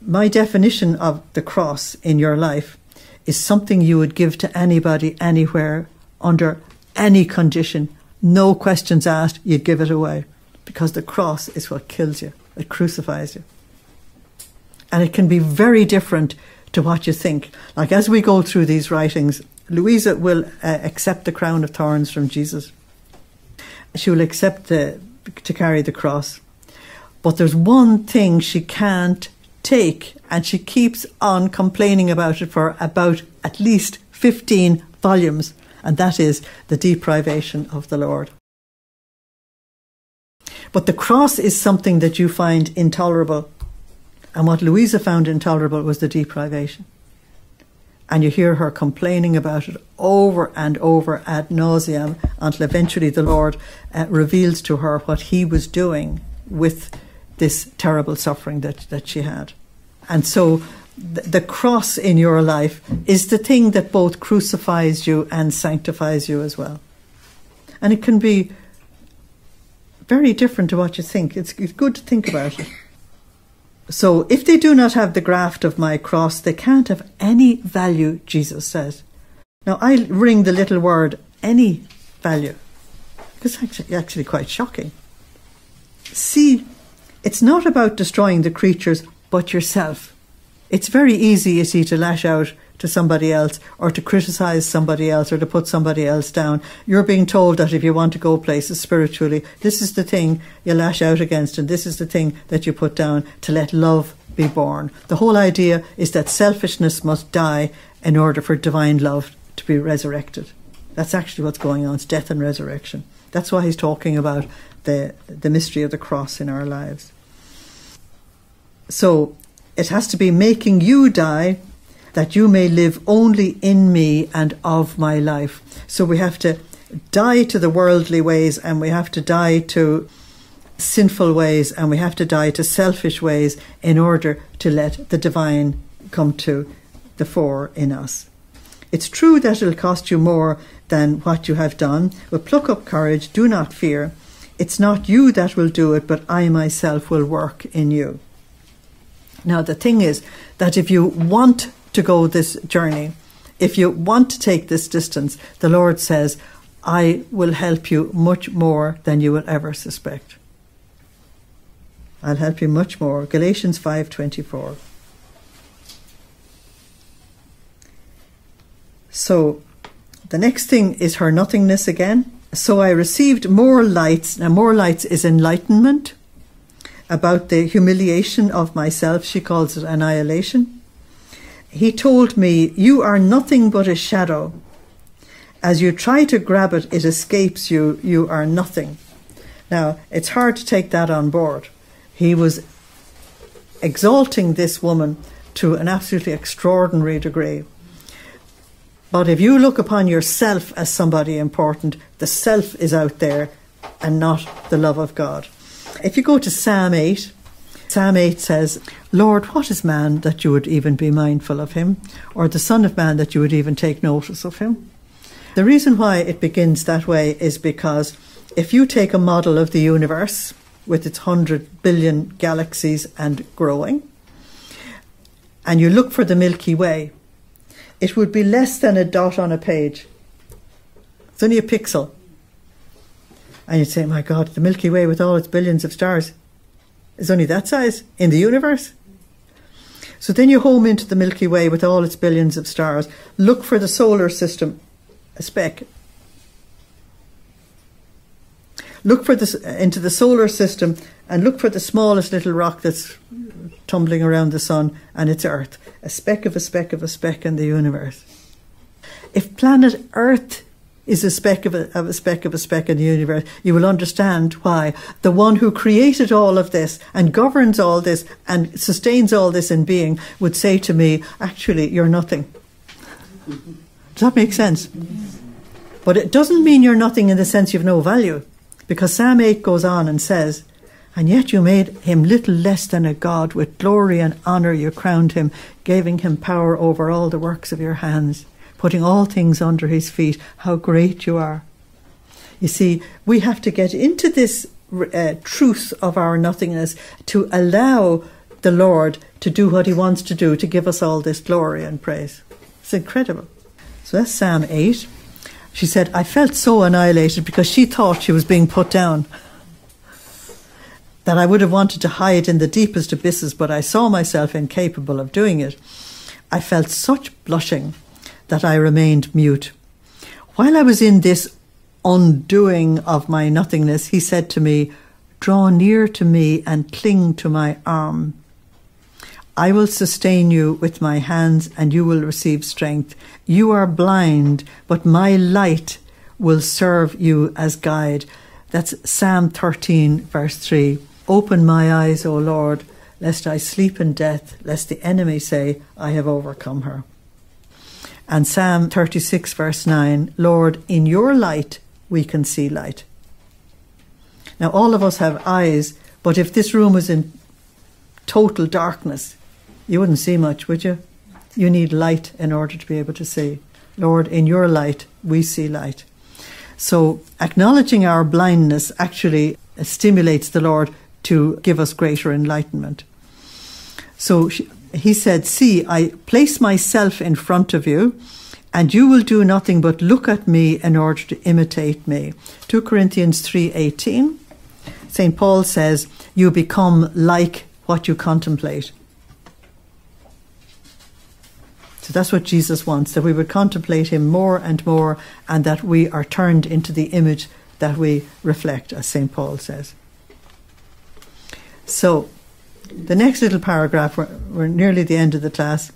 My definition of the cross in your life is something you would give to anybody, anywhere, under any condition. No questions asked, you'd give it away. Because the cross is what kills you. It crucifies you. And it can be very different to what you think. Like as we go through these writings, Louisa will accept the crown of thorns from Jesus. She will accept to carry the cross. But there's one thing she can't take, and she keeps on complaining about it for about at least 15 volumes, and that is the deprivation of the Lord. But the cross is something that you find intolerable, and what Louisa found intolerable was the deprivation. And you hear her complaining about it over and over ad nauseam until eventually the Lord reveals to her what he was doing with this terrible suffering that she had. And so the cross in your life is the thing that both crucifies you and sanctifies you as well. And it can be very different to what you think. It's good to think about it. So if they do not have the graft of my cross, they can't have any value, Jesus says. Now I ring the little word any value, because it's actually quite shocking. See, it's not about destroying the creatures, but yourself. It's very easy, you see, to lash out to somebody else or to criticise somebody else or to put somebody else down. You're being told that if you want to go places spiritually, this is the thing you lash out against and this is the thing that you put down to let love be born. The whole idea is that selfishness must die in order for divine love to be resurrected. That's actually what's going on. It's death and resurrection. That's why he's talking about the mystery of the cross in our lives. So it has to be making you die that you may live only in me and of my life. So we have to die to the worldly ways, and we have to die to sinful ways, and we have to die to selfish ways in order to let the divine come to the fore in us. It's true that it'll cost you more than what you have done, but pluck up courage, do not fear. It's not you that will do it, but I myself will work in you. Now, the thing is that if you want to go this journey, if you want to take this distance, the Lord says, I will help you much more than you will ever suspect. I'll help you much more. Galatians 5:24. So, the next thing is her nothingness again. So I received more lights. Now, more lights is enlightenment about the humiliation of myself. She calls it annihilation. He told me, you are nothing but a shadow. As you try to grab it, it escapes you. You are nothing. Now, it's hard to take that on board. He was exalting this woman to an absolutely extraordinary degree. But if you look upon yourself as somebody important, the self is out there and not the love of God. If you go to Psalm 8, Psalm 8 says, Lord, what is man that you would even be mindful of him? Or the son of man that you would even take notice of him? The reason why it begins that way is because if you take a model of the universe with its 100 billion galaxies and growing, and you look for the Milky Way, it would be less than a dot on a page. It's only a pixel. And you'd say, my God, the Milky Way with all its billions of stars is only that size in the universe. So then you home into the Milky Way with all its billions of stars. Look for the solar system, a speck. Look into the solar system and look for the smallest little rock that's tumbling around the sun, and it's Earth. A speck of a speck of a speck in the universe. If planet Earth is a speck of a speck of a speck in the universe, you will understand why the one who created all of this and governs all this and sustains all this in being would say to me, actually, you're nothing. Does that make sense? But it doesn't mean you're nothing in the sense you've no value, because Psalm 8 goes on and says, and yet you made him little less than a god. With glory and honour you crowned him, giving him power over all the works of your hands, putting all things under his feet. How great you are. You see, we have to get into this truth of our nothingness to allow the Lord to do what he wants to do, to give us all this glory and praise. It's incredible. So that's Psalm 8. She said, I felt so annihilated because she thought she was being put down, that I would have wanted to hide in the deepest abysses, but I saw myself incapable of doing it. I felt such blushing that I remained mute. While I was in this undoing of my nothingness, he said to me, draw near to me and cling to my arm. I will sustain you with my hands and you will receive strength. You are blind, but my light will serve you as guide. That's Psalm 13, verse 3. Open my eyes, O Lord, lest I sleep in death, lest the enemy say, I have overcome her. And Psalm 36, verse 9, Lord, in your light we can see light. Now, all of us have eyes, but if this room was in total darkness, you wouldn't see much, would you? You need light in order to be able to see. Lord, in your light, we see light. So acknowledging our blindness actually stimulates the Lord to give us greater enlightenment. So he said, see, I place myself in front of you, and you will do nothing but look at me in order to imitate me. 2 Corinthians 3:18, St. Paul says, you become like what you contemplate. So that's what Jesus wants, that we would contemplate him more and more, and that we are turned into the image that we reflect, as St. Paul says. So the next little paragraph, we're nearly the end of the class.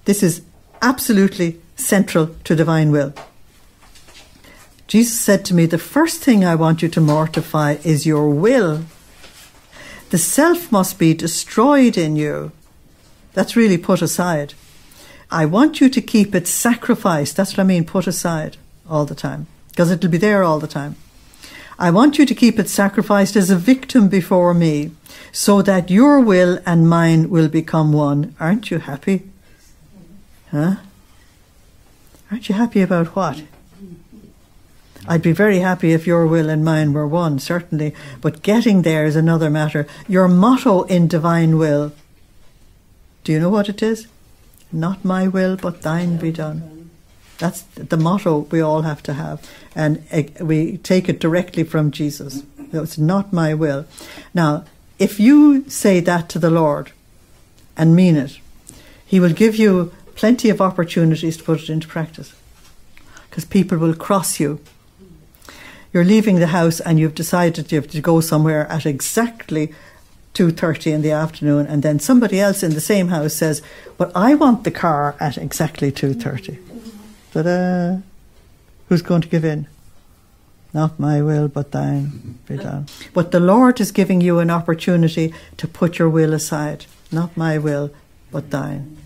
This is absolutely central to divine will. Jesus said to me, the first thing I want you to mortify is your will. The self must be destroyed in you. That's really put aside. I want you to keep it sacrificed. That's what I mean, put aside all the time, because it'll be there all the time. I want you to keep it sacrificed as a victim before me, so that your will and mine will become one. Aren't you happy? Huh? Aren't you happy about what? I'd be very happy if your will and mine were one, certainly, but getting there is another matter. Your motto in divine will, do you know what it is? Not my will, but thine be done. That's the motto we all have to have. And we take it directly from Jesus. It's not my will. Now, if you say that to the Lord and mean it, he will give you plenty of opportunities to put it into practice. Because people will cross you. You're leaving the house and you've decided you have to go somewhere at exactly 2:30 in the afternoon, and then somebody else in the same house says, but I want the car at exactly 2:30. Ta-da! Who's going to give in? Not my will, but thine be done. But the Lord is giving you an opportunity to put your will aside. Not my will, but thine.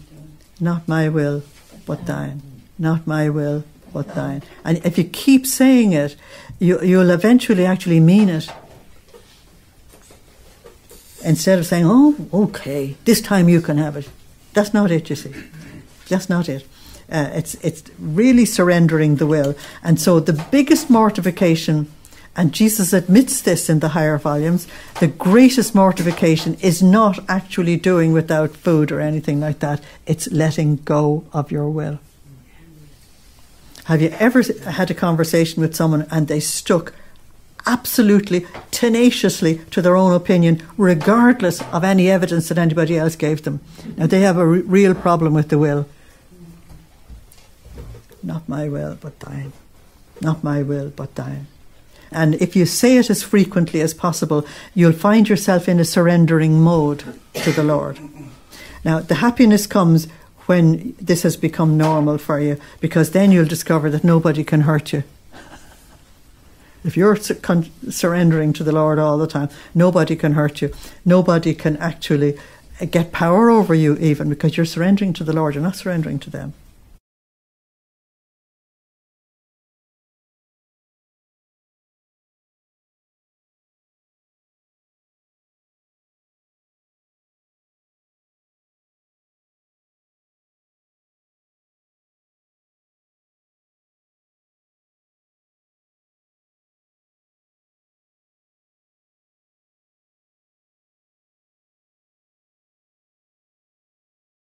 Not my will, but thine. Not my will, but thine. And if you keep saying it, you'll eventually actually mean it. Instead of saying, oh, okay, this time you can have it. That's not it, you see. That's not it. It's really surrendering the will. And so the biggest mortification, and Jesus admits this in the higher volumes, the greatest mortification is not actually doing without food or anything like that. It's letting go of your will. Have you ever had a conversation with someone and they stuck absolutely tenaciously to their own opinion, regardless of any evidence that anybody else gave them? Now, they have a real problem with the will. Not my will, but thine. Not my will, but thine. And if you say it as frequently as possible, you'll find yourself in a surrendering mode to the Lord. Now, the happiness comes when this has become normal for you, because then you'll discover that nobody can hurt you. If you're surrendering to the Lord all the time, nobody can hurt you. Nobody can actually get power over you even, because you're surrendering to the Lord. You're not surrendering to them.